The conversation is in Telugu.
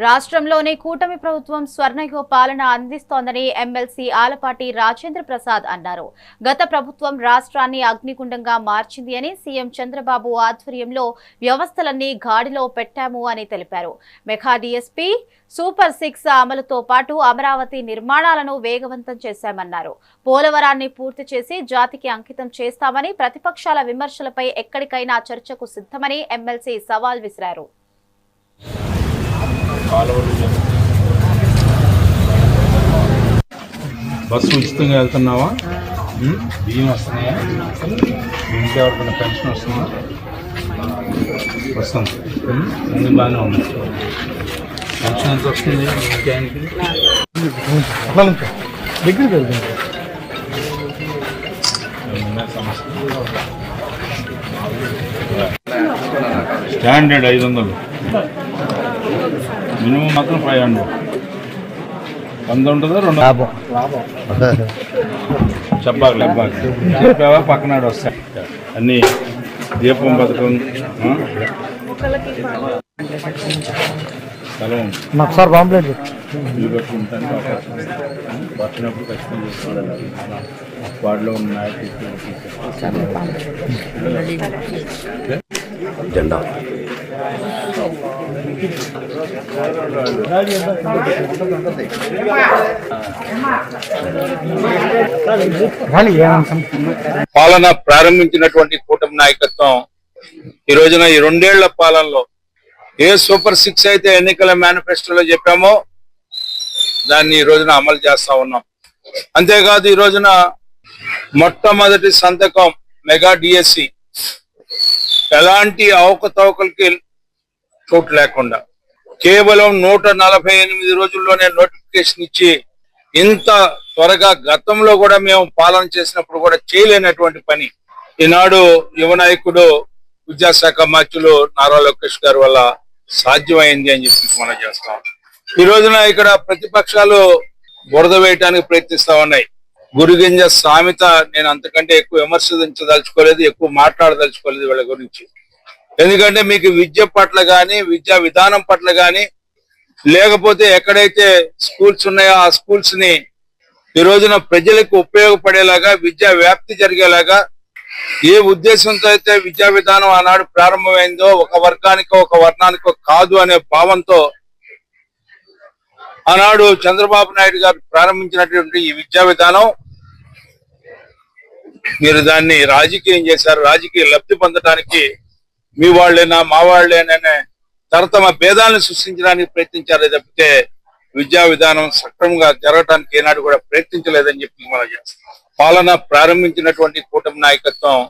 రాష్ట్రంలోని కూటమి ప్రభుత్వం స్వర్ణయుగ పాలన అందిస్తోందని ఎమ్మెల్సీ ఆలపాటి రాజేంద్ర ప్రసాద్ అన్నారు. గత ప్రభుత్వం రాష్ట్రాన్ని అగ్నిగుండంగా మార్చింది అని సీఎం చంద్రబాబు ఆధ్వర్యంలో వ్యవస్థలన్నీ గాడిలో పెట్టాము అని తెలిపారు. మెగా డీఎస్పీ సూపర్ 6 అమలుతో పాటు అమరావతి నిర్మాణాలను వేగవంతం చేశామన్నారు. పోలవరాన్ని పూర్తి చేసి జాతికి అంకితం చేస్తామని, ప్రతిపక్షాల విమర్శలపై ఎక్కడికైనా చర్చకు సిద్ధమని ఎమ్మెల్సీ సవాల్ విసిరారు. బస్సు ఉచితంగా వెళ్తున్నావా? బియ్యం వస్తున్నాయా? ఇంట్లో ఎవరికైనా పెన్షన్ వస్తుందా? వస్తుంది. అన్నీ బాగానే ఉంది. పెన్షన్ ఎంత వస్తుంది ఆయనకి? స్టాండర్డ్ 500, మినిమం మాత్రం 500. 100 ఉంటుందా? 2 చెప్పావా? పక్కనాడు వస్తాయి అన్నీ. దీపం పథకం స్థలం సార్ పాంప్లెట్ ఇల్లు కట్టుకుంటానికి అవకాశం వచ్చినప్పుడు ఖచ్చితంగా చేసుకోవాలి. వాటిలో ఉన్న జెండా పాలన ప్రారంభించినటువంటి కూటమి నాయకత్వం ఈ రోజున ఈ 2 ఏళ్ల పాలనలో ఏ సూపర్ 6 అయితే ఎన్నికల మేనిఫెస్టోలో చెప్పామో దాన్ని ఈ రోజున అమలు చేస్తా ఉన్నాం. అంతేకాదు ఈ రోజున మొట్టమొదటి సంతకం మెగా డిఎస్సి ఎలాంటి అవకతవకలకి చోటు లేకుండా కేవలం 148 రోజుల్లోనే నోటిఫికేషన్ ఇచ్చి, ఇంత త్వరగా గతంలో కూడా మేము పాలన చేసినప్పుడు కూడా చేయలేనటువంటి పని ఈనాడు యువ నాయకుడు విద్యాశాఖ మంత్రులు నారా లోకేష్ గారి వల్ల సాధ్యమైంది అని చెప్పి మనం చేస్తాం. ఈ రోజున ఇక్కడ ప్రతిపక్షాలు బురద వేయటానికి ప్రయత్నిస్తా ఉన్నాయి. గురిగింజ సామెత నేను అంతకంటే ఎక్కువ విమర్శించదలుచుకోలేదు, ఎక్కువ మాట్లాడదలుచుకోలేదు వీళ్ళ గురించి. ఎందుకంటే మీకు విద్య పట్ల కానీ, విద్యా విధానం పట్ల కానీ, లేకపోతే ఎక్కడైతే స్కూల్స్ ఉన్నాయో ఆ స్కూల్స్ ని ఈ రోజున ప్రజలకు ఉపయోగపడేలాగా, విద్యా వ్యాప్తి జరిగేలాగా ఏ ఉద్దేశంతో అయితే విద్యా విధానం ఆనాడు ప్రారంభమైందో, ఒక వర్గానికో ఒక వర్ణానికో కాదు అనే భావంతో ఆనాడు చంద్రబాబు నాయుడు గారు ప్రారంభించినటువంటి ఈ విద్యా విధానం మీరు దాన్ని రాజకీయం చేశారు. రాజకీయ లబ్ధి పొందడానికి మీ వాళ్ళేనా మా వాళ్ళేననే తరతమ భేదాలను సృష్టించడానికి ప్రయత్నించారే తప్పితే విద్యా విధానం సక్రమంగా జరగడానికి ఏనాడు కూడా ప్రయత్నించలేదని చెప్పి మనం చేస్తాం. పాలన ప్రారంభించినటువంటి కూటమి నాయకత్వం